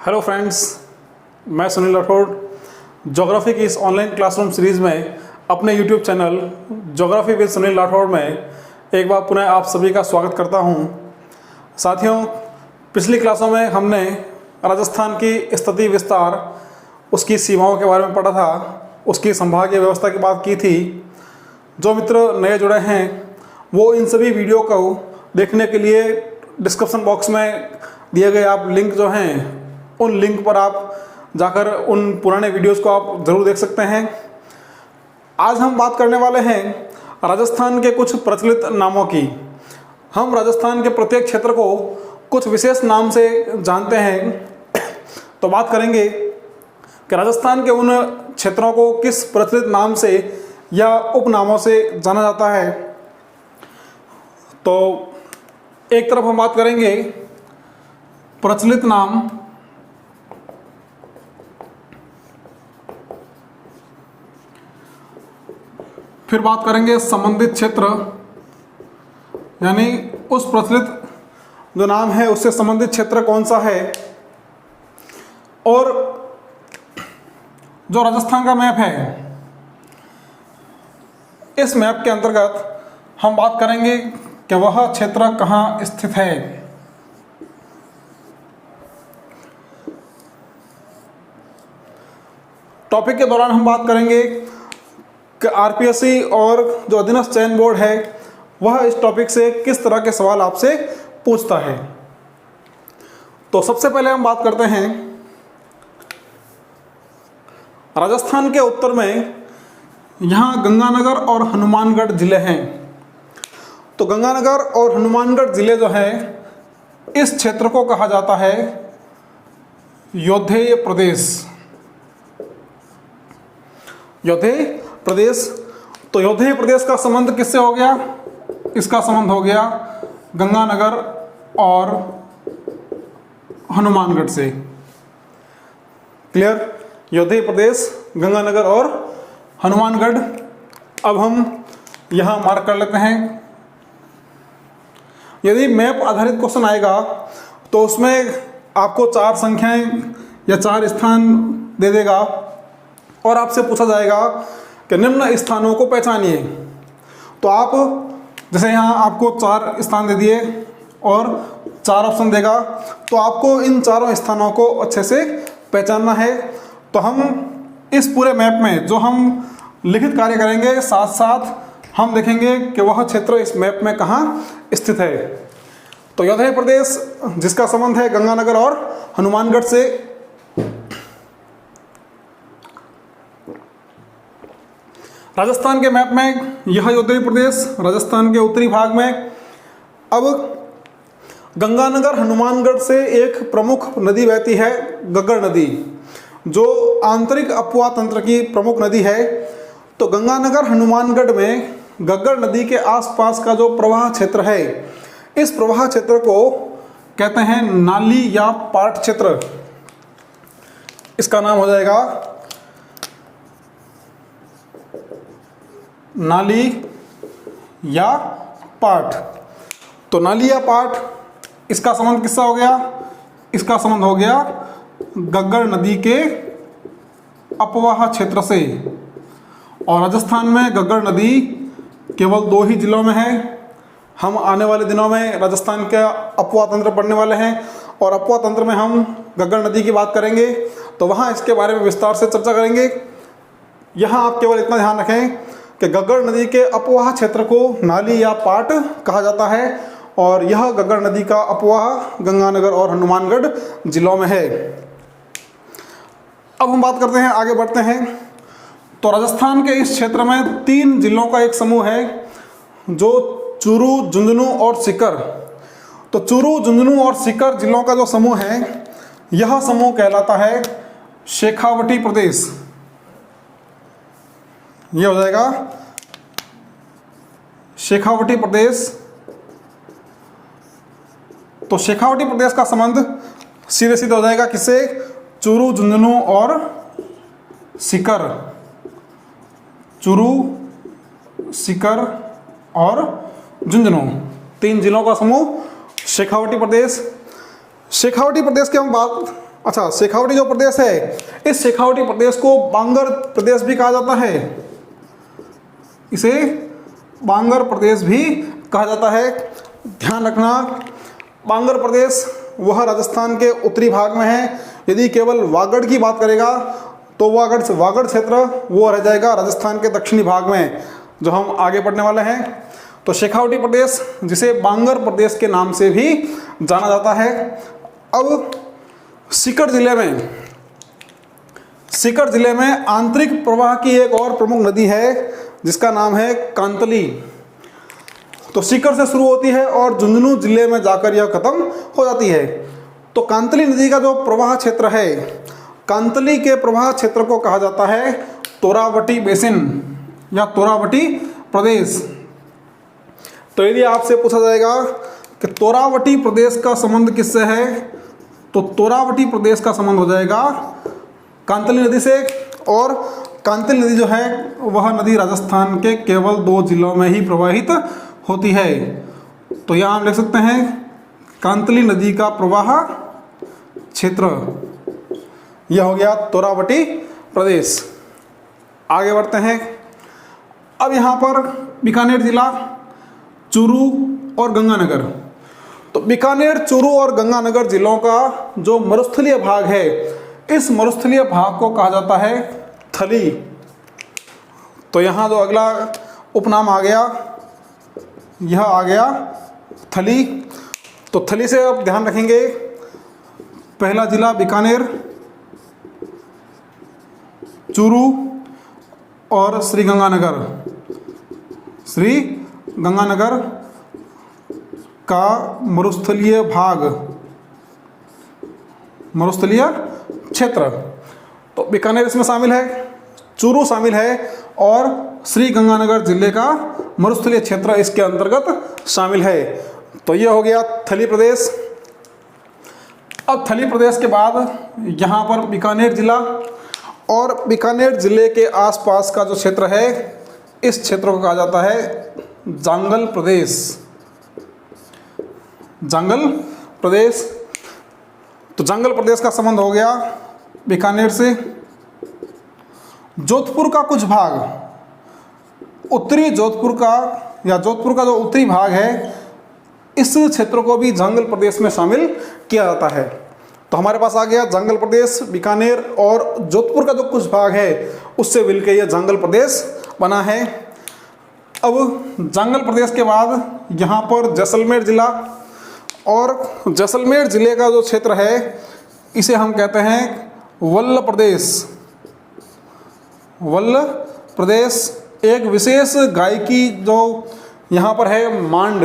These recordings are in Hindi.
हेलो फ्रेंड्स, मैं सुनील राठौड़ ज्योग्राफी की इस ऑनलाइन क्लासरूम सीरीज़ में अपने YouTube channel geography with Sunil Rathore में एक बार पुनः आप सभी का स्वागत करता हूं। साथियों, पिछली क्लासों में हमने राजस्थान की स्थिति विस्तार, उसकी सीमाओं के बारे में पढ़ा था, उसकी संभागीय व्यवस्था की बात की थी। जो मित्र नए जुड़े हैं वो इन सभी वीडियो को देखने के लिए डिस्क्रिप्शन बॉक्स में दिए गए आप लिंक जो हैं उन लिंक पर आप जाकर उन पुराने वीडियोस को आप ज़रूर देख सकते हैं। आज हम बात करने वाले हैं राजस्थान के कुछ प्रचलित नामों की। हम राजस्थान के प्रत्येक क्षेत्र को कुछ विशेष नाम से जानते हैं, तो बात करेंगे कि राजस्थान के उन क्षेत्रों को किस प्रचलित नाम से या उपनामों से जाना जाता है। तो एक तरफ हम बात करेंगे प्रचलित नाम, फिर बात करेंगे संबंधित क्षेत्र, यानी उस प्रचलित जो नाम है उससे संबंधित क्षेत्र कौन सा है। और जो राजस्थान का मैप है, इस मैप के अंतर्गत हम बात करेंगे कि वह क्षेत्र कहाँ स्थित है। टॉपिक के दौरान हम बात करेंगे कि आरपीएससी और जो अधीनस्थ चयन बोर्ड है वह इस टॉपिक से किस तरह के सवाल आपसे पूछता है। तो सबसे पहले हम बात करते हैं राजस्थान के उत्तर में, यहाँ गंगानगर और हनुमानगढ़ जिले हैं। तो गंगानगर और हनुमानगढ़ जिले जो है, इस क्षेत्र को कहा जाता है योद्धेय प्रदेश। योद्धेय प्रदेश। तो योद्धेय प्रदेश का संबंध किससे हो गया? इसका संबंध हो गया गंगानगर और हनुमानगढ़ से। क्लियर? योद्धेय प्रदेश, गंगानगर और हनुमानगढ़। अब हम यहां मार्क कर लेते हैं। यदि मैप आधारित क्वेश्चन आएगा तो उसमें आपको 4 संख्याएं या 4 स्थान दे देगा और आपसे पूछा जाएगा कि निम्न स्थानों को पहचानिए। तो आप जैसे यहाँ आपको 4 स्थान दे दिए और 4 ऑप्शन देगा, तो आपको इन चारों स्थानों को अच्छे से पहचानना है। तो हम इस पूरे मैप में जो हम लिखित कार्य करेंगे, साथ साथ हम देखेंगे कि वह क्षेत्र इस मैप में कहाँ स्थित है। तो योद्धेय प्रदेश, जिसका संबंध है गंगानगर और हनुमानगढ़ से। राजस्थान के मैप में यह योद्धेय प्रदेश राजस्थान के उत्तरी भाग में। अब गंगानगर हनुमानगढ़ से एक प्रमुख नदी बहती है, गग्गर नदी, जो आंतरिक अपवा तंत्र की प्रमुख नदी है। तो गंगानगर हनुमानगढ़ में गग्गर नदी के आसपास का जो प्रवाह क्षेत्र है, इस प्रवाह क्षेत्र को कहते हैं नाली या पाट क्षेत्र। इसका नाम हो जाएगा नाली या पाट। तो नाली या पाट, इसका संबंध किससे हो गया? इसका संबंध हो गया गग्गर नदी के अपवाह क्षेत्र से। और राजस्थान में गग्गर नदी केवल 2 ही जिलों में है। हम आने वाले दिनों में राजस्थान का अपवा तंत्र पढ़ने वाले हैं और अपवा तंत्र में हम गग्गर नदी की बात करेंगे, तो वहाँ इसके बारे में विस्तार से चर्चा करेंगे। यहाँ आप केवल इतना ध्यान रखें कि गग्गर नदी के अपवाह क्षेत्र को नाली या पाट कहा जाता है और यह गग्गर नदी का अपवाह गंगानगर और हनुमानगढ़ जिलों में है। अब हम बात करते हैं, आगे बढ़ते हैं। तो राजस्थान के इस क्षेत्र में 3 जिलों का एक समूह है, जो चूरू, झुंझुनू और सीकर। तो चूरू, झुंझुनू और सीकर जिलों का जो समूह है, यह समूह कहलाता है शेखावटी प्रदेश। यह हो जाएगा शेखावटी प्रदेश। तो शेखावटी प्रदेश का संबंध सीधे सीधे हो जाएगा किससे? चूरू, झुंझुनू और सीकर। चूरू, सीकर और झुंझुनू, 3 जिलों का समूह शेखावटी प्रदेश। शेखावटी प्रदेश की हम बात अच्छा, शेखावटी जो प्रदेश है, इस शेखावटी प्रदेश को बांगर प्रदेश भी कहा जाता है, इसे बांगर प्रदेश भी कहा जाता है। ध्यान रखना, बांगर प्रदेश वह राजस्थान के उत्तरी भाग में है। यदि केवल वागड़ की बात करेगा तो वागड़ क्षेत्र वो रह जाएगा राजस्थान के दक्षिणी भाग में, जो हम आगे पढ़ने वाले हैं। तो शेखावटी प्रदेश, जिसे बांगर प्रदेश के नाम से भी जाना जाता है। अब सीकर जिले में आंतरिक प्रवाह की एक और प्रमुख नदी है जिसका नाम है कांतली। तो सीकर से शुरू होती है और झुंझुनू जिले में जाकर यह खत्म हो जाती है। तो कांतली नदी का जो प्रवाह क्षेत्र है, कांतली के प्रवाह क्षेत्र को कहा जाता है तोरावटी बेसिन या तोरावटी प्रदेश। तो यदि आपसे पूछा जाएगा कि तोरावटी प्रदेश का संबंध किससे है, तो तोरावटी प्रदेश का संबंध हो जाएगा कांतली नदी से। और कांतली नदी जो है वह नदी राजस्थान के केवल 2 जिलों में ही प्रवाहित होती है। तो यहाँ हम लिख सकते हैं कांतली नदी का प्रवाह क्षेत्र, यह हो गया तोरावटी प्रदेश। आगे बढ़ते हैं। अब यहाँ पर बीकानेर जिला, चूरू और गंगानगर। तो बीकानेर, चूरू और गंगानगर जिलों का जो मरुस्थलीय भाग है, इस मरुस्थलीय भाग को कहा जाता है थली। तो यहाँ जो अगला उपनाम आ गया, यह आ गया थली। तो थली से अब ध्यान रखेंगे, पहला जिला बीकानेर, चूरू और श्री गंगानगर का मरुस्थलीय भाग, मरुस्थलीय क्षेत्र। तो बीकानेर इसमें शामिल है, चूरू शामिल है और श्री गंगानगर जिले का मरुस्थलीय क्षेत्र इसके अंतर्गत शामिल है। तो यह हो गया थली प्रदेश। अब थली प्रदेश के बाद यहाँ पर बीकानेर जिला और बीकानेर जिले के आसपास का जो क्षेत्र है, इस क्षेत्र को कहा जाता है जांगल प्रदेश। जांगल प्रदेश। तो जांगल प्रदेश का संबंध हो गया बीकानेर से। जोधपुर का कुछ भाग, उत्तरी जोधपुर का या जोधपुर का जो उत्तरी भाग है, इस क्षेत्र को भी जांगल प्रदेश में शामिल किया जाता है। तो हमारे पास आ गया जांगल प्रदेश, बीकानेर और जोधपुर का जो कुछ भाग है उससे मिलकर यह जांगल प्रदेश बना है। अब जांगल प्रदेश के बाद यहाँ पर जैसलमेर जिला, और जैसलमेर जिले का जो क्षेत्र है इसे हम कहते हैं वल्ल प्रदेश। वल्ल प्रदेश। एक विशेष गायकी जो यहाँ पर है मांड,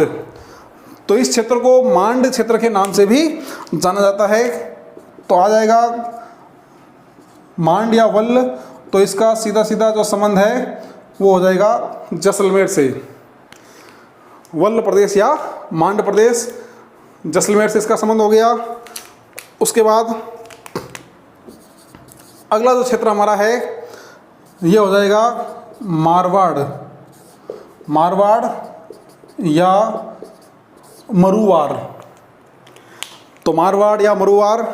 तो इस क्षेत्र को मांड क्षेत्र के नाम से भी जाना जाता है। तो आ जाएगा मांड या वल्ल, तो इसका सीधा सीधा जो संबंध है वो हो जाएगा जैसलमेर से। वल्ल प्रदेश या मांड प्रदेश, जैसलमेर से इसका संबंध हो गया। उसके बाद अगला जो क्षेत्र हमारा है ये हो जाएगा मारवाड़ या मरुवार। तो मारवाड़ या मरुवार,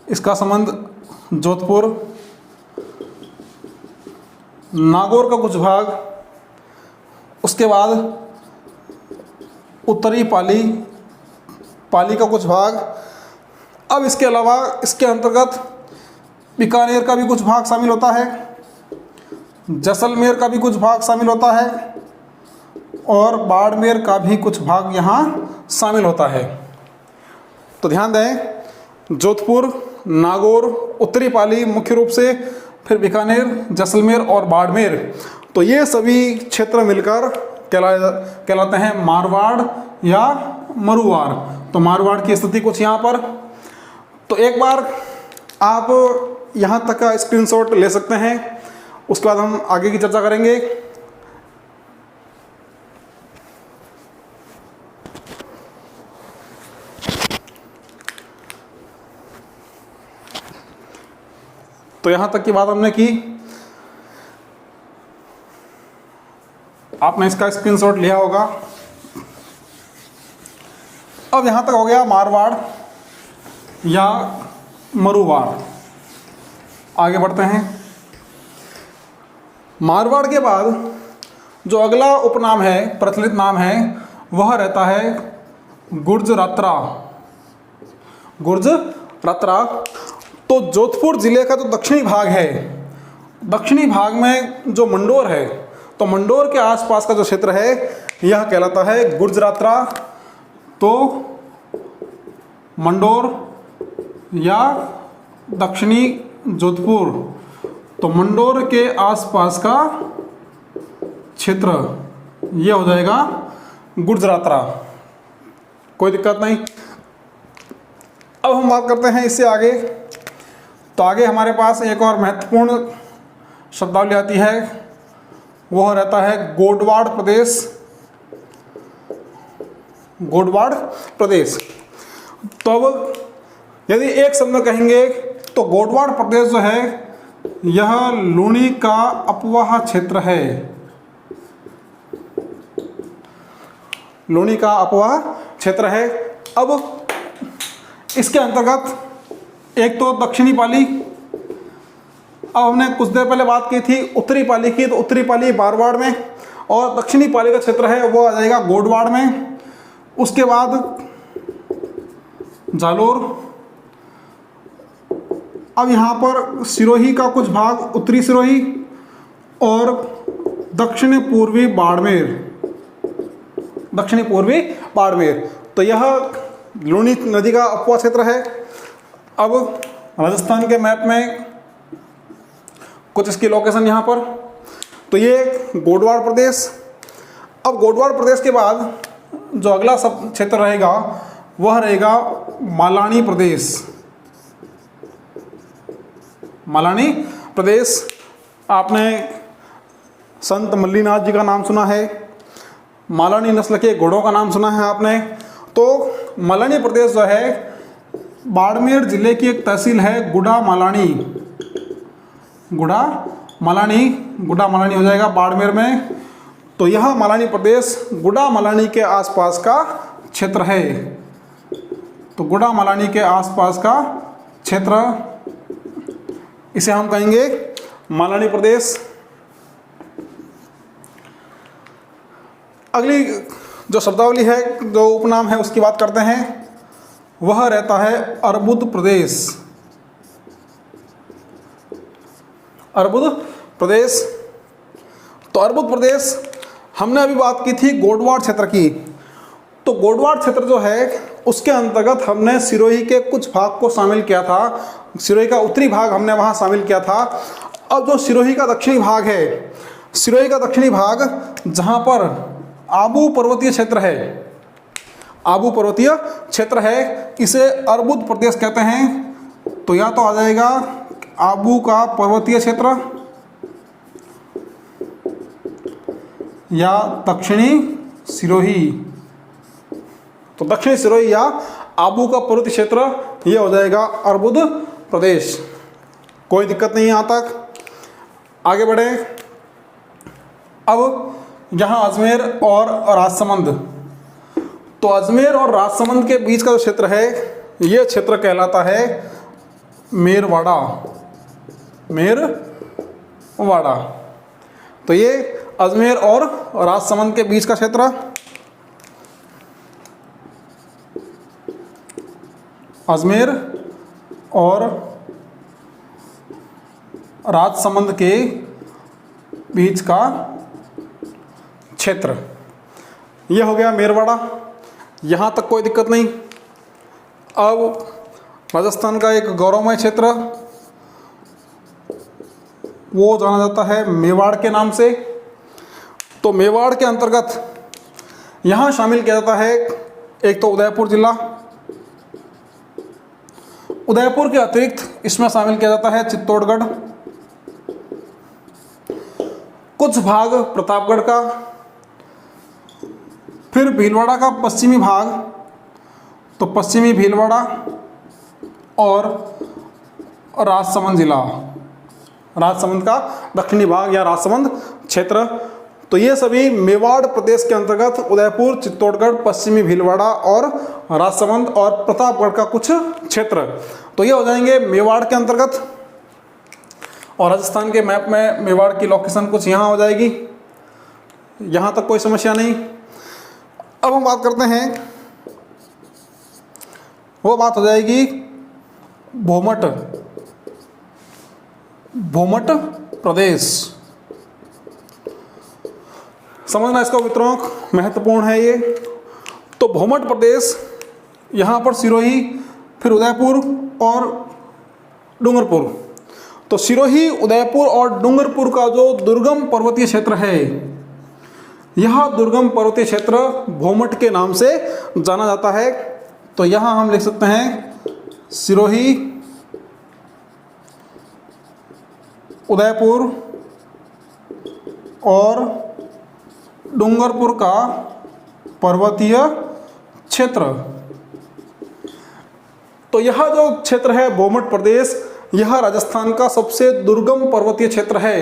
इसका संबंध जोधपुर, नागौर का कुछ भाग, उसके बाद उत्तरी पाली का कुछ भाग। अब इसके अलावा इसके अंतर्गत बीकानेर का भी कुछ भाग शामिल होता है, जैसलमेर का भी कुछ भाग शामिल होता है और बाड़मेर का भी कुछ भाग यहाँ शामिल होता है। तो ध्यान दें, जोधपुर, नागौर, उत्तरी पाली मुख्य रूप से, फिर बीकानेर, जैसलमेर और बाड़मेर, तो ये सभी क्षेत्र मिलकर कहलाते हैं मारवाड़ या मरुवार। तो मारवाड़ की स्थिति कुछ यहाँ पर। तो एक बार आप यहाँ तक का स्क्रीनशॉट ले सकते हैं, उसके बाद हम आगे की चर्चा करेंगे। तो यहाँ तक की बात हमने की, आपने इसका स्क्रीनशॉट लिया होगा। अब यहाँ तक हो गया मारवाड़ या मरुवाड़। आगे बढ़ते हैं। मारवाड़ के बाद जो अगला उपनाम है, प्रचलित नाम है, वह रहता है गुर्जरात्रा। गुर्जरात्रा। तो जोधपुर जिले का जो दक्षिणी भाग है, दक्षिणी भाग में जो मंडोर है, तो मंडोर के आसपास का जो क्षेत्र है यह कहलाता है गुर्जरात्रा। तो मंडोर या दक्षिणी जोधपुर, तो मंडोर के आसपास का क्षेत्र यह हो जाएगा गुर्जरात्रा। कोई दिक्कत नहीं। अब हम बात करते हैं इससे आगे। तो आगे हमारे पास एक और महत्वपूर्ण शब्दावली आती है, वह रहता है गोडवाड़ प्रदेश। गोडवाड़ प्रदेश। तो अब यदि एक शब्द में कहेंगे तो गोडवाड़ प्रदेश जो है यह लूणी का अपवाह क्षेत्र है। लूणी का अपवाह क्षेत्र है। अब इसके अंतर्गत एक तो दक्षिणी पाली, अब हमने कुछ देर पहले बात की थी उत्तरी पाली की, तो उत्तरी पाली मारवाड़ में, और दक्षिणी पाली का क्षेत्र है वो आ जाएगा गोडवाड़ में। उसके बाद जालोर। अब यहाँ पर सिरोही का कुछ भाग, उत्तरी सिरोही और दक्षिण पूर्वी बाड़मेर। दक्षिणी पूर्वी बाड़मेर, तो यह लूणी नदी का अपवाह क्षेत्र है। अब राजस्थान के मैप में कुछ इसकी लोकेशन यहाँ पर, तो ये गोडवाड़ प्रदेश। अब गोडवाड़ प्रदेश के बाद जो अगला सब क्षेत्र रहेगा वह रहेगा मालानी प्रदेश। मालानी प्रदेश। आपने संत मल्लीनाथ जी का नाम सुना है, मालानी नस्ल के घोड़ों का नाम सुना है आपने। तो मालानी प्रदेश जो है बाड़मेर जिले की एक तहसील है गुड़ा मालानी। गुड़ा मालानी, गुड़ा मालानी हो जाएगा बाड़मेर में। तो यह मालानी प्रदेश गुड़ा मालानी के आसपास का क्षेत्र है। तो गुड़ा मालानी के आसपास का क्षेत्र, इसे हम कहेंगे मालानी प्रदेश। अगली जो शब्दावली है, जो उपनाम है, उसकी बात करते हैं। वह रहता है अर्बुद प्रदेश। अर्बुद प्रदेश। तो अर्बुद प्रदेश हमने अभी बात की थी गोडवाड़ क्षेत्र की। तो गोडवाड़ क्षेत्र जो है उसके अंतर्गत हमने सिरोही के कुछ भाग को शामिल किया था। सिरोही का उत्तरी भाग हमने वहाँ शामिल किया था। अब जो सिरोही का दक्षिणी भाग है, सिरोही का दक्षिणी भाग जहाँ पर आबू पर्वतीय क्षेत्र है, आबू पर्वतीय क्षेत्र है, इसे अर्बुद प्रदेश कहते हैं। तो या तो आ जाएगा आबू का पर्वतीय क्षेत्र या दक्षिणी सिरोही। तो दक्षिणी सिरोही या आबू का पर्वतीय क्षेत्र ये हो जाएगा अर्बुद प्रदेश। कोई दिक्कत नहीं यहाँ तक। आगे बढ़े। अब यहाँ अजमेर और राजसमंद, तो अजमेर और राजसमंद के बीच का जो क्षेत्र है ये क्षेत्र कहलाता है मेरवाड़ा। मेरवाड़ा। तो ये अजमेर और राजसमंद के बीच का क्षेत्र, अजमेर और राजसमंद के बीच का क्षेत्र, यह हो गया मेरवाड़ा। यहाँ तक कोई दिक्कत नहीं। अब राजस्थान का एक गौरवमय क्षेत्र वो जाना जाता है मेवाड़ के नाम से। तो मेवाड़ के अंतर्गत यहाँ शामिल किया जाता है एक तो उदयपुर जिला, उदयपुर के अतिरिक्त इसमें शामिल किया जाता है चित्तौड़गढ़, कुछ भाग प्रतापगढ़ का, फिर भीलवाड़ा का पश्चिमी भाग, तो पश्चिमी भीलवाड़ा और राजसमंद जिला, राजसमंद का दक्षिणी भाग या राजसमंद क्षेत्र। तो ये सभी मेवाड़ प्रदेश के अंतर्गत उदयपुर, चित्तौड़गढ़, पश्चिमी भीलवाड़ा और राजसमंद और प्रतापगढ़ का कुछ क्षेत्र, तो ये हो जाएंगे मेवाड़ के अंतर्गत। और राजस्थान के मैप में मेवाड़ की लोकेशन कुछ यहाँ हो जाएगी, यहाँ तक कोई समस्या नहीं। अब हम बात करते हैं, वो बात हो जाएगी भोमट प्रदेश। समझना इसका वितरण महत्वपूर्ण है ये। तो भोमट प्रदेश, यहाँ पर सिरोही, फिर उदयपुर और डूंगरपुर। तो सिरोही, उदयपुर और डूंगरपुर का जो दुर्गम पर्वतीय क्षेत्र है, यह दुर्गम पर्वतीय क्षेत्र भोमट के नाम से जाना जाता है। तो यहाँ हम लिख सकते हैं सिरोही, उदयपुर और डूंगरपुर का पर्वतीय क्षेत्र। तो यह जो क्षेत्र है भोमट प्रदेश, यह राजस्थान का सबसे दुर्गम पर्वतीय क्षेत्र है।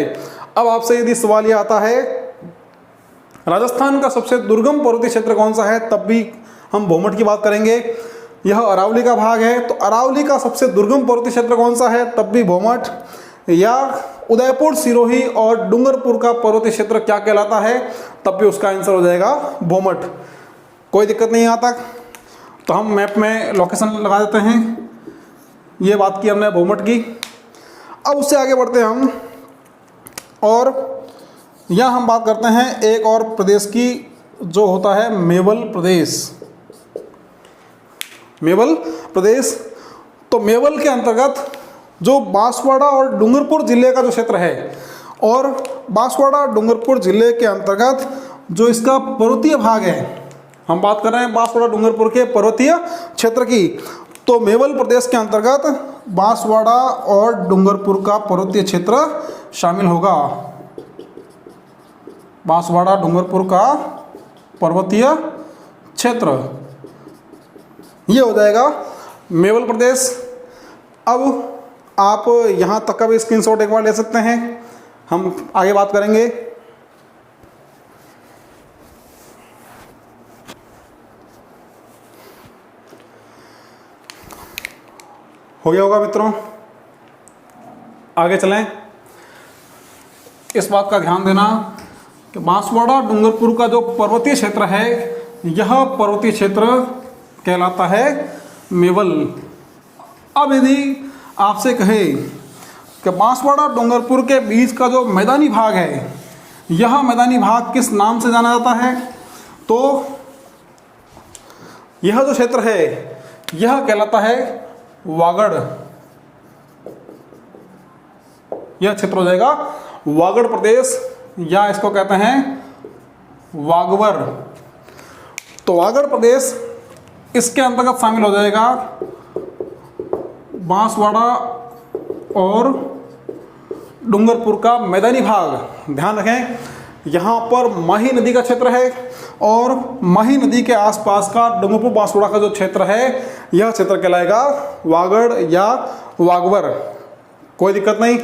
अब आपसे यदि सवाल यह आता है राजस्थान का सबसे दुर्गम पर्वतीय क्षेत्र कौन सा है, तब भी हम भोमट की बात करेंगे। यह अरावली का भाग है, तो अरावली का सबसे दुर्गम पर्वतीय क्षेत्र कौन सा है, तब भी भोमट। या उदयपुर, सिरोही और डूंगरपुर का पर्वतीय क्षेत्र क्या कहलाता है, तब भी उसका आंसर हो जाएगा भोमट। कोई दिक्कत नहीं यहाँ तक। तो हम मैप में लोकेशन लगा देते हैं। ये बात की हमने भोमट की। अब उससे आगे बढ़ते हैं हम, और यहाँ हम बात करते हैं एक और प्रदेश की, जो होता है मेवल प्रदेश। मेवल प्रदेश, तो मेवल के अंतर्गत जो बांसवाड़ा और डूंगरपुर जिले का जो क्षेत्र है, और बांसवाड़ा डूंगरपुर जिले के अंतर्गत जो इसका पर्वतीय भाग है, हम बात कर रहे हैं बांसवाड़ा डूंगरपुर के पर्वतीय क्षेत्र की। तो मेवल प्रदेश के अंतर्गत बांसवाड़ा और डूंगरपुर का पर्वतीय क्षेत्र शामिल होगा। बांसवाड़ा डूंगरपुर का पर्वतीय क्षेत्र, ये हो जाएगा मेवल प्रदेश। अब आप यहाँ तक का भी स्क्रीनशॉट एक बार ले सकते हैं, हम आगे बात करेंगे। हो गया होगा मित्रों, आगे चलें। इस बात का ध्यान देना कि बांसवाड़ा डूंगरपुर का जो पर्वतीय क्षेत्र है, यह पर्वतीय क्षेत्र कहलाता है मेवल। अब यदि आपसे कहे कि बांसवाड़ा डूंगरपुर के बीच का जो मैदानी भाग है, यह मैदानी भाग किस नाम से जाना जाता है, तो यह जो क्षेत्र है यह कहलाता है वागड़। यह क्षेत्र हो जाएगा वागड़ प्रदेश, या इसको कहते हैं वागवर। तो वागड़ प्रदेश इसके अंतर्गत शामिल हो जाएगा बांसवाड़ा और डूंगरपुर का मैदानी भाग। ध्यान रखें, यहाँ पर माही नदी का क्षेत्र है, और माही नदी के आसपास का डूंगरपुर बांसवाड़ा का जो क्षेत्र है, यह क्षेत्र कहलाएगा वागड़ या वागवर। कोई दिक्कत नहीं।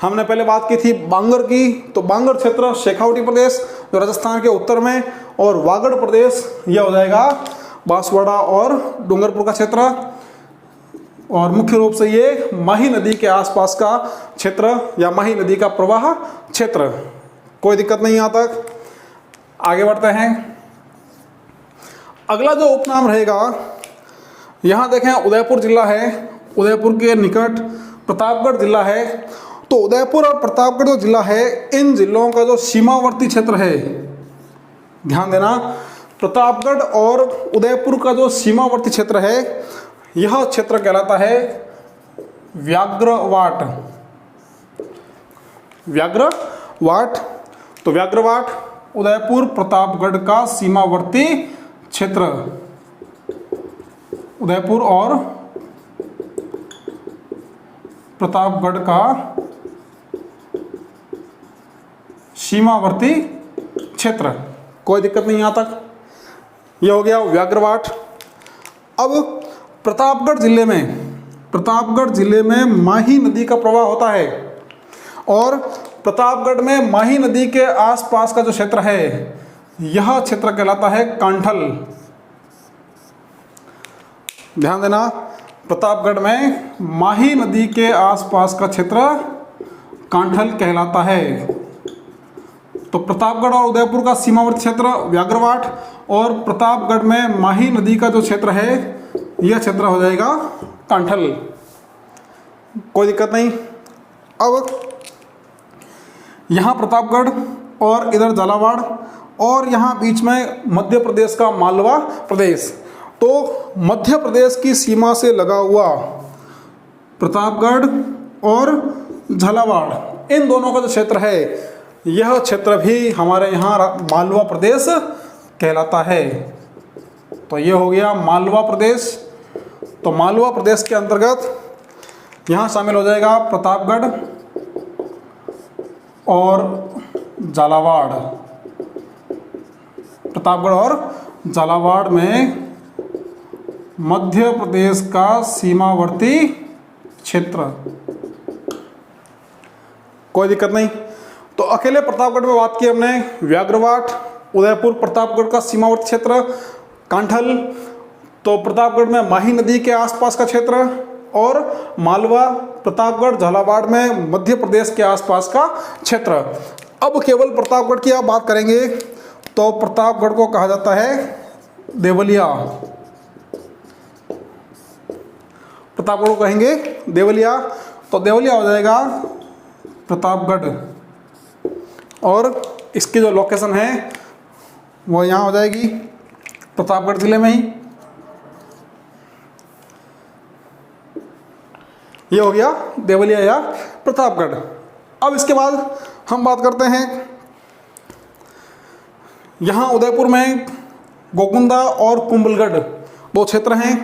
हमने पहले बात की थी बांगर की, तो बांगर क्षेत्र शेखावटी प्रदेश जो राजस्थान के उत्तर में, और वागड़ प्रदेश यह हो जाएगा बांसवाड़ा और डूंगरपुर का क्षेत्र। और मुख्य रूप से ये माही नदी के आसपास का क्षेत्र या माही नदी का प्रवाह क्षेत्र। कोई दिक्कत नहीं यहाँ तक। आगे बढ़ते हैं। अगला जो उपनाम रहेगा, यहाँ देखें उदयपुर जिला है, उदयपुर के निकट प्रतापगढ़ जिला है। तो उदयपुर और प्रतापगढ़ जो जिला है, इन जिलों का जो सीमावर्ती क्षेत्र है, ध्यान देना, प्रतापगढ़ और उदयपुर का जो सीमावर्ती क्षेत्र है, यह क्षेत्र कहलाता है व्याघ्रवाट। व्याघ्रवाट, तो व्याघ्रवाट उदयपुर प्रतापगढ़ का सीमावर्ती क्षेत्र। उदयपुर और प्रतापगढ़ का सीमावर्ती क्षेत्र। कोई दिक्कत नहीं यहाँ तक। यह हो गया व्याघ्रवाट। अब प्रतापगढ़ जिले में माही नदी का प्रवाह होता है, और प्रतापगढ़ में माही नदी के आसपास का जो क्षेत्र है यह क्षेत्र कहलाता है कांठल। ध्यान देना, प्रतापगढ़ में माही नदी के आसपास का क्षेत्र कांठल कहलाता है। तो प्रतापगढ़ और उदयपुर का सीमावर्ती क्षेत्र व्याघ्रवाट और प्रतापगढ़ में माही नदी का जो क्षेत्र है यह क्षेत्र हो जाएगा कांठल। कोई दिक्कत नहीं। अब यहाँ प्रतापगढ़ और इधर झालावाड़ और यहाँ बीच में मध्य प्रदेश का मालवा प्रदेश। तो मध्य प्रदेश की सीमा से लगा हुआ प्रतापगढ़ और झालावाड़, इन दोनों का जो क्षेत्र है यह क्षेत्र भी हमारे यहाँ मालवा प्रदेश कहलाता है। तो ये हो गया मालवा प्रदेश। तो मालवा प्रदेश के अंतर्गत यहाँ शामिल हो जाएगा प्रतापगढ़ और झालावाड़। प्रतापगढ़ और झालावाड़ में मध्य प्रदेश का सीमावर्ती क्षेत्र। कोई दिक्कत नहीं। तो अकेले प्रतापगढ़ में बात की हमने, व्याघ्रवाट, उदयपुर प्रतापगढ़ का सीमावर्ती क्षेत्र, कांठल तो प्रतापगढ़ में माही नदी के आसपास का क्षेत्र, और मालवा प्रतापगढ़ झालावाड़ में मध्य प्रदेश के आसपास का क्षेत्र। अब केवल प्रतापगढ़ की आप बात करेंगे तो प्रतापगढ़ को कहा जाता है देवलिया। प्रतापगढ़ को कहेंगे देवलिया। तो देवलिया हो जाएगा प्रतापगढ़, और इसकी जो लोकेशन है वो यहाँ हो जाएगी प्रतापगढ़ जिले में ही। ये हो गया देवलिया या प्रतापगढ़। अब इसके बाद हम बात करते हैं यहाँ उदयपुर में गोकुंदा और कुंभलगढ़ दो क्षेत्र हैं।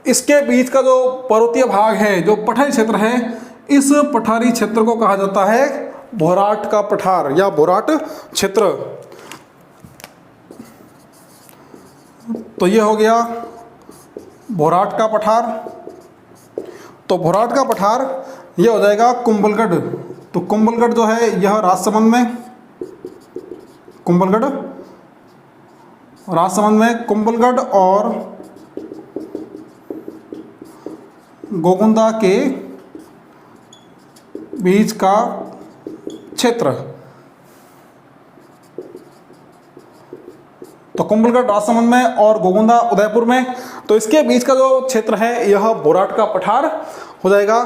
इसके बीच का जो पर्वतीय भाग है, जो पठारी क्षेत्र है, इस पठारी क्षेत्र को कहा जाता है भोराट का पठार या भोराट क्षेत्र। तो ये हो गया भोराट का पठार। तो भोराट का पठार ये हो जाएगा कुंभलगढ़। तो कुंभलगढ़ जो है यह राजसमंद में, कुंभलगढ़ राजसमंद में कुंभलगढ़ और गोकुंदा के बीच का क्षेत्र। तो कुंभलगढ़ राजसमंद में और गोकुंदा उदयपुर में, तो इसके बीच का जो क्षेत्र है यह भोराट का पठार हो जाएगा।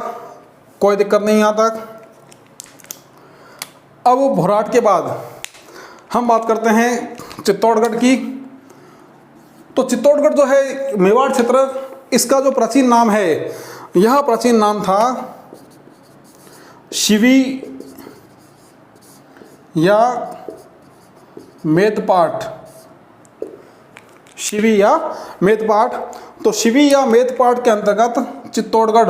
कोई दिक्कत नहीं यहाँ तक। अब भोराट के बाद हम बात करते हैं चित्तौड़गढ़ की। तो चित्तौड़गढ़ जो है मेवाड़ क्षेत्र, इसका जो प्राचीन नाम है यह प्राचीन नाम था शिवी या मेदपाट। शिवी या मेदपाट। तो शिवी या मेदपाट के अंतर्गत चित्तौड़गढ़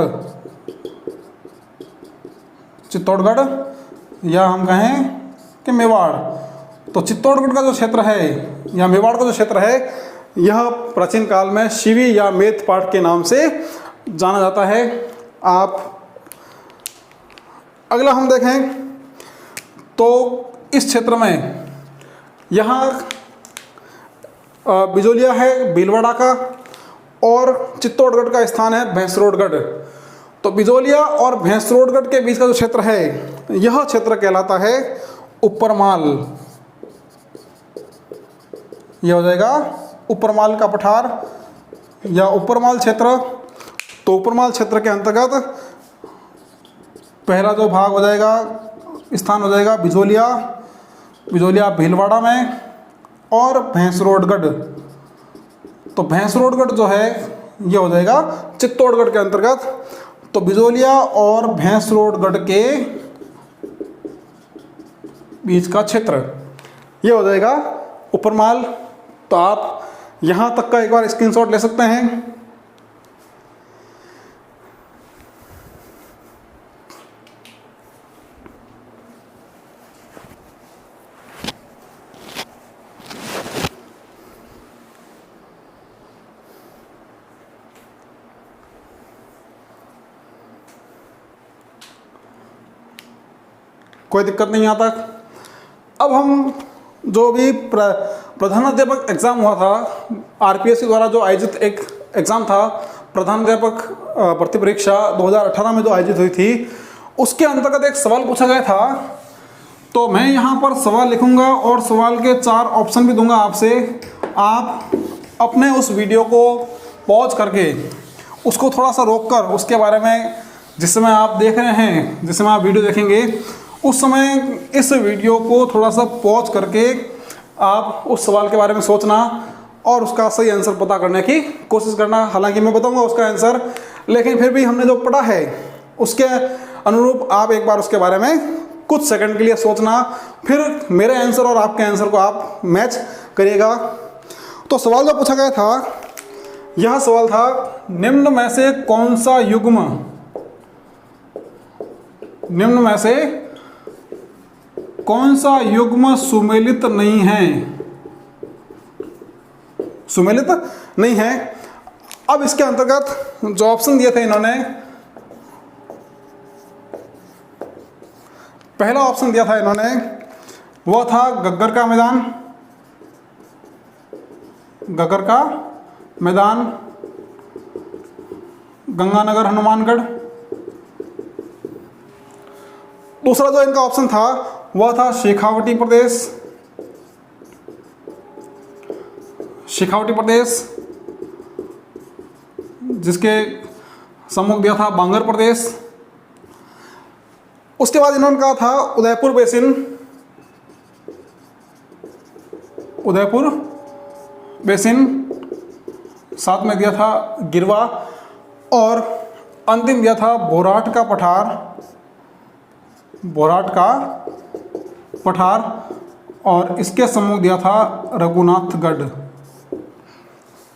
या हम कहें कि मेवाड़। तो चित्तौड़गढ़ का जो क्षेत्र है या मेवाड़ का जो क्षेत्र है यह प्राचीन काल में शिवी या मेदपाट के नाम से जाना जाता है। आप अगला हम देखें तो इस क्षेत्र में यहाँ बिजोलिया है भीलवाड़ा का, और चित्तौड़गढ़ का स्थान है भैंसरोडगढ़। तो बिजोलिया और भैंसरोडगढ़ के बीच का जो क्षेत्र है यह क्षेत्र कहलाता है ऊपरमाल। यह हो जाएगा ऊपरमाल का पठार या ऊपरमाल क्षेत्र। तो ऊपरमाल क्षेत्र के अंतर्गत पहला जो भाग हो जाएगा, स्थान हो जाएगा बिजोलिया भीलवाड़ा में और भैंसरोडगढ़। तो भैंसरोडगढ़ जो है ये हो जाएगा चित्तौड़गढ़ के अंतर्गत। तो बिजोलिया और भैंसरोडगढ़ के बीच का क्षेत्र ये हो जाएगा ऊपरमाल। तो आप यहाँ तक का एक बार स्क्रीनशॉट ले सकते हैं। कोई दिक्कत नहीं यहाँ तक। अब हम जो भी प्रधानाध्यापक एग्ज़ाम हुआ था, आरपीएससी द्वारा जो आयोजित एक एग्ज़ाम था, प्रधानाध्यापक भर्ती परीक्षा 2018 में जो आयोजित हुई थी, उसके अंतर्गत एक सवाल पूछा गया था। तो मैं यहाँ पर सवाल लिखूँगा और सवाल के 4 ऑप्शन भी दूंगा आपसे। आप अपने उस वीडियो को पॉज करके उसको थोड़ा सा रोक कर उसके बारे में, जिस समय आप देख रहे हैं, जिस समय आप वीडियो देखेंगे, उस समय इस वीडियो को थोड़ा सा पॉज करके आप उस सवाल के बारे में सोचना और उसका सही आंसर पता करने की कोशिश करना। हालांकि मैं बताऊंगा उसका आंसर, लेकिन फिर भी हमने जो पढ़ा है उसके अनुरूप आप एक बार उसके बारे में कुछ सेकंड के लिए सोचना, फिर मेरे आंसर और आपके आंसर को आप मैच करिएगा। तो सवाल जो पूछा गया था, यह सवाल था, निम्न में से कौन सा युग्म, निम्न में से कौन सा युग्म सुमेलित नहीं है, सुमेलित नहीं है। अब इसके अंतर्गत जो ऑप्शन दिए थे इन्होंने, पहला ऑप्शन दिया था इन्होंने, वह था गग्गर का मैदान, गग्गर का मैदान, गंगानगर हनुमानगढ़। दूसरा जो इनका ऑप्शन था वह था शेखावटी प्रदेश, शेखावटी प्रदेश, जिसके सम्मुख दिया था बांगर प्रदेश। उसके बाद इन्होंने कहा था उदयपुर बेसिन, उदयपुर बेसिन, साथ में दिया था गिरवा, और अंतिम दिया था बोराट का पठार, बोराट का पठार, और इसके सम्मुख दिया था रघुनाथगढ़,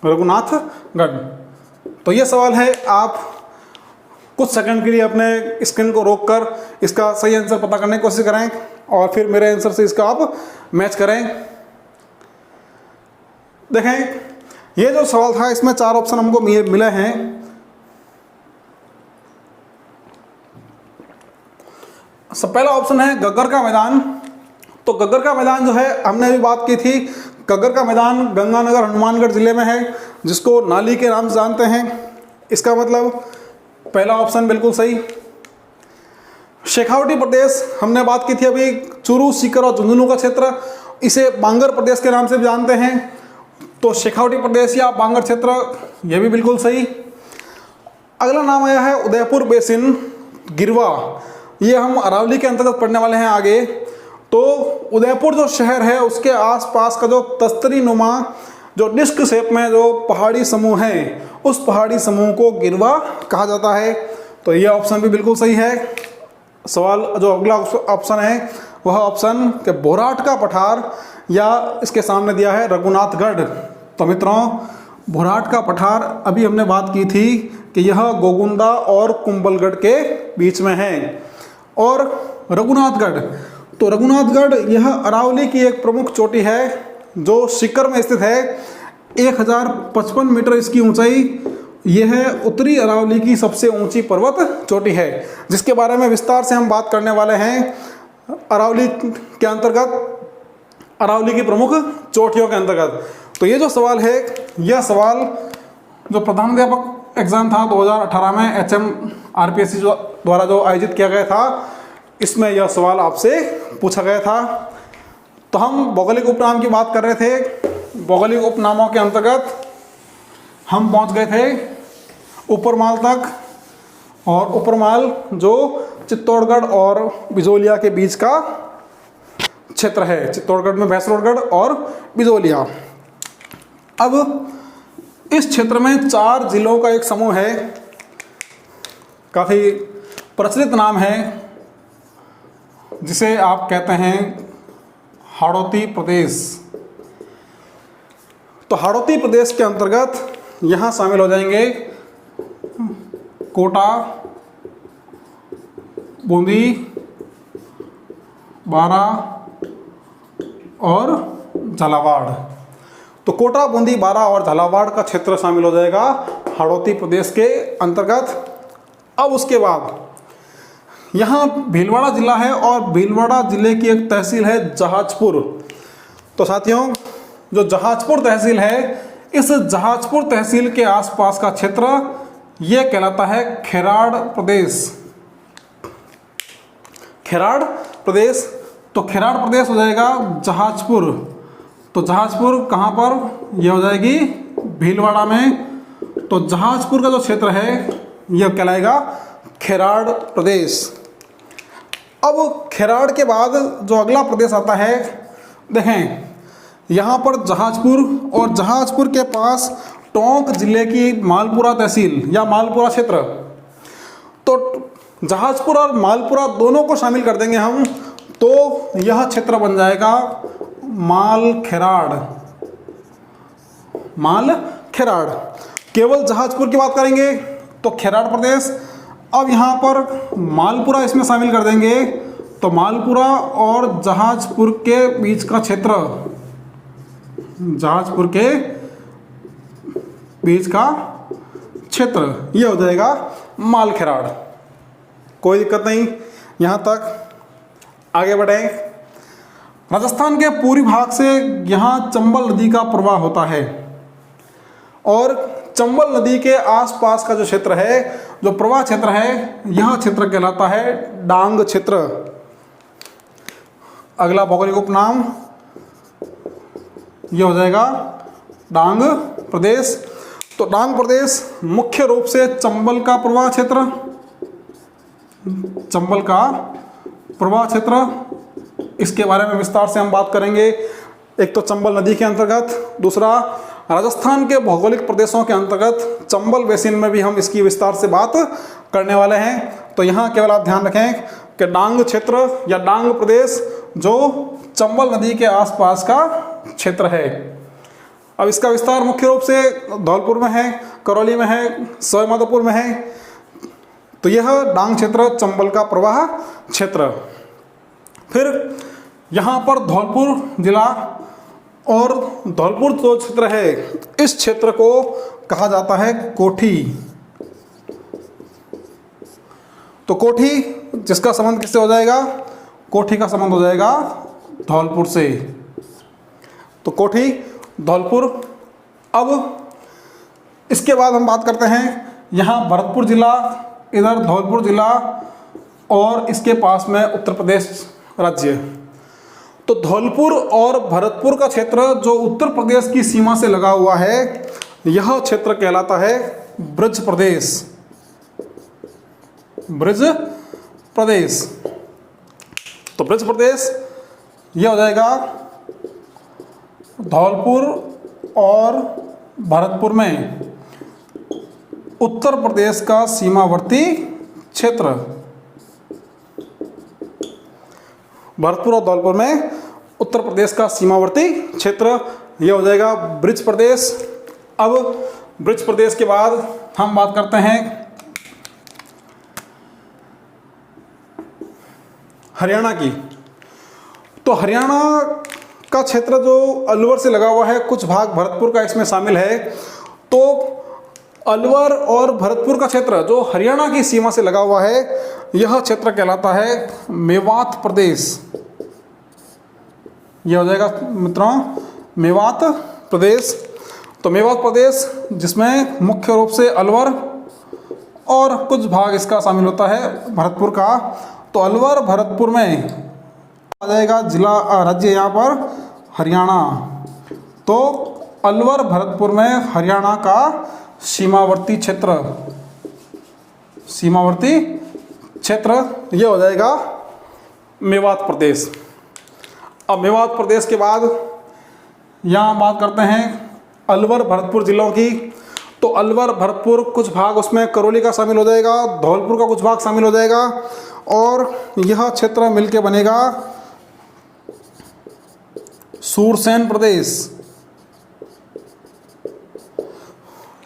रघुनाथगढ़। तो ये सवाल है, आप कुछ सेकंड के लिए अपने स्क्रीन को रोककर इसका सही आंसर पता करने की कोशिश करें और फिर मेरे आंसर से इसका आप मैच करें। देखें, ये जो सवाल था इसमें 4 ऑप्शन हमको मिले हैं। सब पहला ऑप्शन है गग्गर का मैदान। तो गग्गर का मैदान जो है, हमने अभी बात की थी, गग्गर का मैदान गंगानगर हनुमानगढ़ जिले में है, जिसको नाली के नाम से जानते हैं। इसका मतलब पहला ऑप्शन बिल्कुल सही। शेखावटी प्रदेश, हमने बात की थी अभी, चूरू, सीकर और झुंझुनू का क्षेत्र, इसे बांगर प्रदेश के नाम से भी जानते हैं। तो शेखावटी प्रदेश या बांगर क्षेत्र, यह भी बिल्कुल सही। अगला नाम आया है उदयपुर बेसिन, गिरवा। ये हम अरावली के अंतर्गत पढ़ने वाले हैं आगे। तो उदयपुर जो शहर है उसके आसपास का जो तस्तरी नुमा, जो डिस्क शेप में जो पहाड़ी समूह है, उस पहाड़ी समूह को गिरवा कहा जाता है। तो यह ऑप्शन भी बिल्कुल सही है। सवाल जो अगला ऑप्शन है वह ऑप्शन के बोराट का पठार, या इसके सामने दिया है रघुनाथगढ़। तो मित्रों, बोराट का पठार अभी हमने बात की थी कि यह गोगुंदा और कुंभलगढ़ के बीच में है। और रघुनाथगढ़, तो रघुनाथगढ़ यह अरावली की एक प्रमुख चोटी है जो सीकर में स्थित है। 1055 मीटर इसकी ऊंचाई, यह है उत्तरी अरावली की सबसे ऊंची पर्वत चोटी है, जिसके बारे में विस्तार से हम बात करने वाले हैं अरावली के अंतर्गत, अरावली की प्रमुख चोटियों के अंतर्गत। तो ये जो सवाल है, यह सवाल जो प्रधानाध्यापक एग्जाम था 2018 में HMRPSC द्वारा जो आयोजित किया गया था, इसमें यह सवाल आपसे पूछा गया था। तो हम भौगोलिक उपनाम की बात कर रहे थे। भौगोलिक उपनामों के अंतर्गत हम पहुंच गए थे ऊपरमाल तक, और ऊपरमाल जो चित्तौड़गढ़ और बिजोलिया के बीच का क्षेत्र है। चित्तौड़गढ़ में भैंसरोडगढ़ और बिजोलिया। अब इस क्षेत्र में 4 जिलों का एक समूह है, काफ़ी प्रचलित नाम है, जिसे आप कहते हैं हाड़ौती प्रदेश। तो हाड़ौती प्रदेश के अंतर्गत यहाँ शामिल हो जाएंगे कोटा, बूंदी, बारा और झालावाड़। तो कोटा, बूंदी, बारा और झालावाड़ का क्षेत्र शामिल हो जाएगा हाड़ौती प्रदेश के अंतर्गत। अब उसके बाद यहाँ भीलवाड़ा जिला है और भीलवाड़ा जिले की एक तहसील है जहाजपुर। तो साथियों, जो जहाजपुर तहसील है, इस जहाजपुर तहसील के आसपास का क्षेत्र यह कहलाता है खेराड़ प्रदेश। खेराड़ प्रदेश, तो खेराड़ प्रदेश हो जाएगा जहाजपुर। तो जहाजपुर कहाँ पर? यह हो जाएगी भीलवाड़ा में। तो जहाजपुर का जो क्षेत्र है यह कहलाएगा खेराड़ प्रदेश। अब खेराड़ के बाद जो अगला प्रदेश आता है, देखें यहाँ पर जहाजपुर, और जहाजपुर के पास टोंक जिले की मालपुरा तहसील या मालपुरा क्षेत्र। तो जहाजपुर और मालपुरा दोनों को शामिल कर देंगे हम, तो यह क्षेत्र बन जाएगा माल खेराड़। माल खेराड़। केवल जहाजपुर की बात करेंगे तो खेराड़ प्रदेश। अब यहाँ पर मालपुरा इसमें शामिल कर देंगे, तो मालपुरा और जहाजपुर के बीच का क्षेत्र, जहाजपुर के बीच का क्षेत्र यह हो जाएगा माल खेराड़। कोई दिक्कत नहीं, यहाँ तक आगे बढ़ें। राजस्थान के पूर्वी भाग से यहाँ चंबल नदी का प्रवाह होता है, और चंबल नदी के आसपास का जो क्षेत्र है, जो प्रवाह क्षेत्र है, यह क्षेत्र कहलाता है डांग क्षेत्र। अगला भौगोलिक उपनाम यह हो जाएगा डांग प्रदेश। तो डांग प्रदेश मुख्य रूप से चंबल का प्रवाह क्षेत्र, चंबल का प्रवाह क्षेत्र, इसके बारे में विस्तार से हम बात करेंगे। एक तो चंबल नदी के अंतर्गत, दूसरा राजस्थान के भौगोलिक प्रदेशों के अंतर्गत चंबल बेसिन में भी हम इसकी विस्तार से बात करने वाले हैं। तो यहाँ केवल आप ध्यान रखें कि डांग क्षेत्र या डांग प्रदेश जो चंबल नदी के आसपास का क्षेत्र है। अब इसका विस्तार मुख्य रूप से धौलपुर में है, करौली में है, सवाईमाधोपुर में है। तो यह डांग क्षेत्र चंबल का प्रवाह क्षेत्र। फिर यहाँ पर धौलपुर जिला, और धौलपुर जो क्षेत्र है, इस क्षेत्र को कहा जाता है कोठी। तो कोठी, जिसका संबंध किससे हो जाएगा? कोठी का संबंध हो जाएगा धौलपुर से। तो कोठी, धौलपुर। अब इसके बाद हम बात करते हैं यहाँ भरतपुर जिला, इधर धौलपुर जिला, और इसके पास में उत्तर प्रदेश राज्य। तो धौलपुर और भरतपुर का क्षेत्र जो उत्तर प्रदेश की सीमा से लगा हुआ है, यह क्षेत्र कहलाता है ब्रज प्रदेश। ब्रज प्रदेश। तो ब्रज प्रदेश यह हो जाएगा धौलपुर और भरतपुर में उत्तर प्रदेश का सीमावर्ती क्षेत्र। भरतपुर और धौलपुर में उत्तर प्रदेश का सीमावर्ती क्षेत्र यह हो जाएगा ब्रज प्रदेश। अब ब्रज प्रदेश के बाद हम बात करते हैं हरियाणा की। तो हरियाणा का क्षेत्र जो अलवर से लगा हुआ है, कुछ भाग भरतपुर का इसमें शामिल है। तो अलवर और भरतपुर का क्षेत्र जो हरियाणा की सीमा से लगा हुआ है, यह क्षेत्र कहलाता है मेवात प्रदेश। यह हो जाएगा मित्रों मेवात प्रदेश। तो मेवात प्रदेश जिसमें मुख्य रूप से अलवर और कुछ भाग इसका शामिल होता है भरतपुर का। तो अलवर भरतपुर में आ जाएगा जिला राज्य यहाँ पर हरियाणा। तो अलवर भरतपुर में हरियाणा का सीमावर्ती क्षेत्र, सीमावर्ती क्षेत्र यह हो जाएगा मेवात प्रदेश। अब मेवात प्रदेश के बाद यहाँ बात करते हैं अलवर भरतपुर जिलों की। तो अलवर भरतपुर कुछ भाग उसमें करौली का शामिल हो जाएगा, धौलपुर का कुछ भाग शामिल हो जाएगा, और यह क्षेत्र मिलके बनेगा सूरसेन प्रदेश।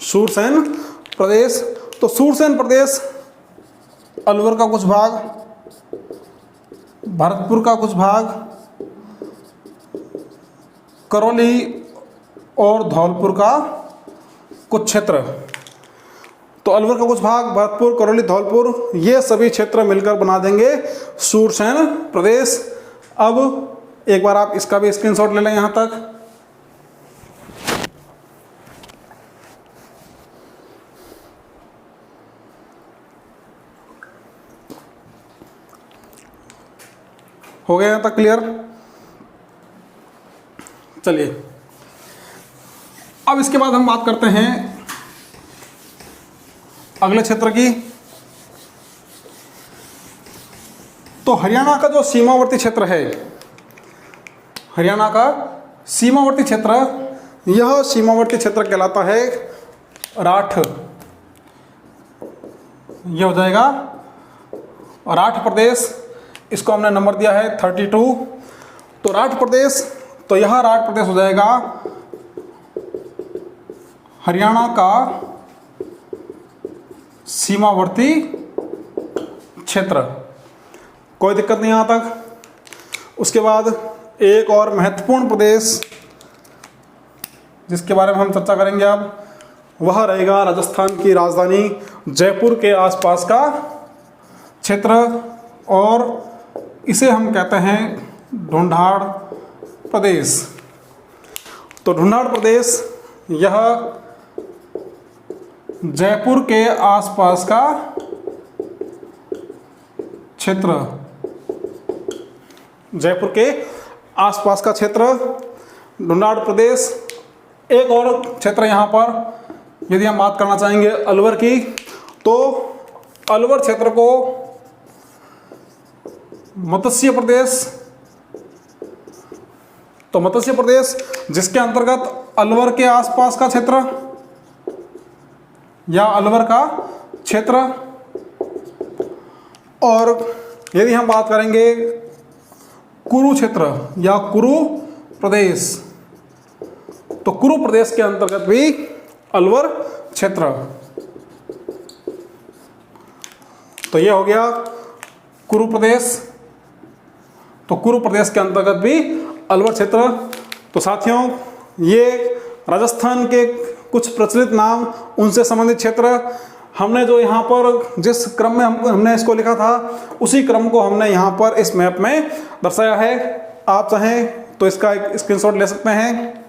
सूरसेन प्रदेश। तो सूरसेन प्रदेश अलवर का कुछ भाग, भरतपुर का कुछ भाग, करौली और धौलपुर का कुछ क्षेत्र। तो अलवर का कुछ भाग, भरतपुर, करौली, धौलपुर, ये सभी क्षेत्र मिलकर बना देंगे सूरसेन प्रदेश। अब एक बार आप इसका भी स्क्रीनशॉट ले लें यहाँ तक। हो गया यहाँ तक क्लियर? चलिए अब इसके बाद हम बात करते हैं अगले क्षेत्र की। तो हरियाणा का जो सीमावर्ती क्षेत्र है, हरियाणा का सीमावर्ती क्षेत्र, यह सीमावर्ती क्षेत्र कहलाता है राठ। यह हो जाएगा राठ प्रदेश। इसको हमने नंबर दिया है 32। तो राठ प्रदेश, तो यह राठ प्रदेश हो जाएगा हरियाणा का सीमावर्ती क्षेत्र। कोई दिक्कत नहीं यहाँ तक। उसके बाद एक और महत्वपूर्ण प्रदेश जिसके बारे में हम चर्चा करेंगे अब, वह रहेगा राजस्थान की राजधानी जयपुर के आसपास का क्षेत्र, और इसे हम कहते हैं ढूंढाड़ प्रदेश। तो ढूंढाड़ प्रदेश यह जयपुर के आसपास का क्षेत्र, जयपुर के आसपास का क्षेत्र ढूंढाड़ प्रदेश। एक और क्षेत्र यहाँ पर यदि हम बात करना चाहेंगे अलवर की, तो अलवर क्षेत्र को मत्स्य प्रदेश, तो मत्स्य प्रदेश जिसके अंतर्गत अलवर के आसपास का क्षेत्र या अलवर का क्षेत्र। और यदि हम बात करेंगे कुरु क्षेत्र या कुरु प्रदेश, तो कुरु प्रदेश के अंतर्गत भी अलवर क्षेत्र। तो यह हो गया कुरु प्रदेश। तो कुरु प्रदेश के अंतर्गत भी अलवर क्षेत्र। तो साथियों, ये राजस्थान के कुछ प्रचलित नाम, उनसे संबंधित क्षेत्र हमने जो यहाँ पर जिस क्रम में हमने इसको लिखा था, उसी क्रम को हमने यहाँ पर इस मैप में दर्शाया है। आप चाहें तो इसका एक स्क्रीनशॉट ले सकते हैं।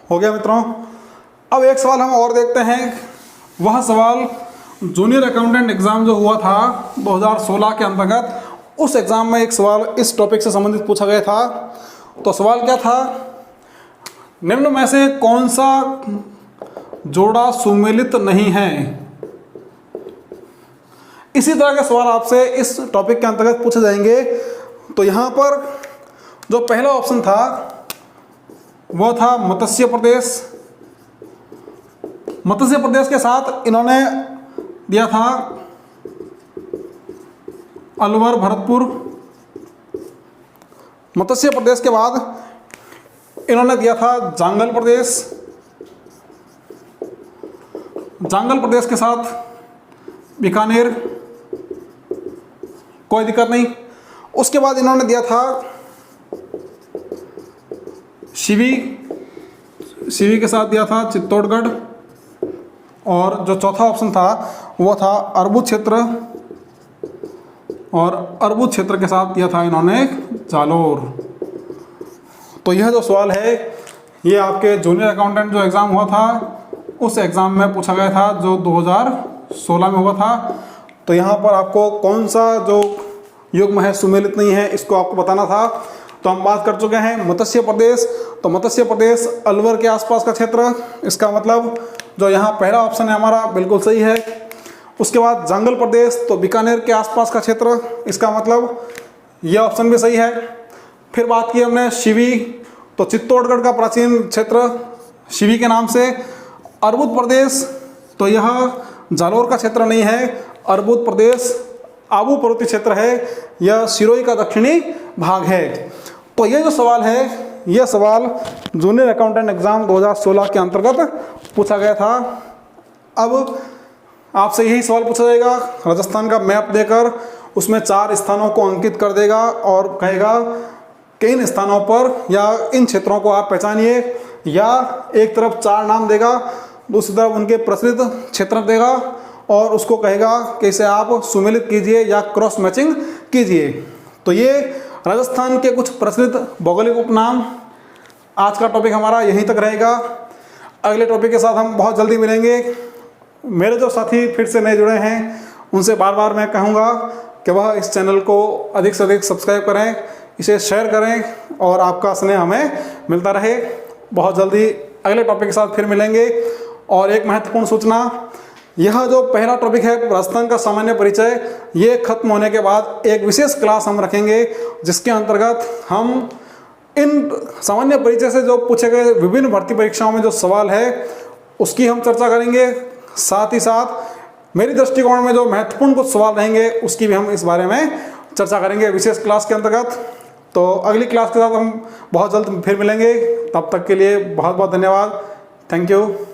हो गया मित्रों। अब एक सवाल हम और देखते हैं। वह सवाल जूनियर अकाउंटेंट एग्जाम जो हुआ था 2016 के अंतर्गत, उस एग्जाम में एक सवाल इस टॉपिक से संबंधित पूछा गया था। तो सवाल क्या था? निम्न में से कौन सा जोड़ा सुमेलित नहीं है? इसी तरह के सवाल आपसे इस टॉपिक के अंतर्गत पूछे जाएंगे। तो यहाँ पर जो पहला ऑप्शन था वह था मत्स्य प्रदेश। मत्स्य प्रदेश के साथ इन्होंने दिया था अलवर, भरतपुर। मत्स्य प्रदेश के बाद इन्होंने दिया था जांगल प्रदेश। जांगल प्रदेश के साथ बीकानेर, कोई दिक्कत नहीं। उसके बाद इन्होंने दिया था शिवी, शिवी के साथ दिया था चित्तौड़गढ़। और जो चौथा ऑप्शन था वो था अर्बुद क्षेत्र, और अर्बुद क्षेत्र के साथ दिया था इन्होंने जालोर। तो यह जो सवाल है ये आपके जूनियर अकाउंटेंट जो एग्ज़ाम हुआ था उस एग्ज़ाम में पूछा गया था, जो 2016 में हुआ था। तो यहाँ पर आपको कौन सा जो युग्म है सुमेलित नहीं है, इसको आपको बताना था। तो हम बात कर चुके हैं मत्स्य प्रदेश। तो मत्स्य प्रदेश अलवर के आसपास का क्षेत्र, इसका मतलब जो यहाँ पहला ऑप्शन है हमारा बिल्कुल सही है। उसके बाद जांगल प्रदेश, तो बीकानेर के आसपास का क्षेत्र, इसका मतलब यह ऑप्शन भी सही है। फिर बात की हमने शिवी, तो चित्तौड़गढ़ का प्राचीन क्षेत्र शिवी के नाम से। अर्बुद प्रदेश, तो यह जालोर का क्षेत्र नहीं है, अर्बुद प्रदेश आबू पर्वतीय क्षेत्र है, यह सिरोही का दक्षिणी भाग है। तो ये जो सवाल है, यह सवाल जूनियर अकाउंटेंट एग्जाम 2016 के अंतर्गत पूछा गया था। अब आपसे यही सवाल पूछा जाएगा, राजस्थान का मैप देकर उसमें 4 स्थानों को अंकित कर देगा और कहेगा किन स्थानों पर या इन क्षेत्रों को आप पहचानिए, या एक तरफ 4 नाम देगा, दूसरी तरफ उनके प्रचलित क्षेत्र देगा और उसको कहेगा कि इसे आप सुमेलित कीजिए या क्रॉस मैचिंग कीजिए। तो ये राजस्थान के कुछ प्रचलित भौगोलिक उपनाम। आज का टॉपिक हमारा यहीं तक रहेगा। अगले टॉपिक के साथ हम बहुत जल्दी मिलेंगे। मेरे जो साथी फिर से नए जुड़े हैं उनसे बार बार मैं कहूँगा कि वह इस चैनल को अधिक से अधिक सब्सक्राइब करें, इसे शेयर करें और आपका स्नेह हमें मिलता रहे। बहुत जल्दी अगले टॉपिक के साथ फिर मिलेंगे। और एक महत्वपूर्ण सूचना, यह जो पहला टॉपिक है राजस्थान का सामान्य परिचय, ये खत्म होने के बाद एक विशेष क्लास हम रखेंगे जिसके अंतर्गत हम इन सामान्य परिचय से जो पूछे गए विभिन्न भर्ती परीक्षाओं में जो सवाल है उसकी हम चर्चा करेंगे। साथ ही साथ मेरी दृष्टिकोण में जो महत्वपूर्ण कुछ सवाल रहेंगे उसकी भी हम इस बारे में चर्चा करेंगे विशेष क्लास के अंतर्गत। तो अगली क्लास के साथ हम बहुत जल्द फिर मिलेंगे। तब तक के लिए बहुत बहुत धन्यवाद। Thank you.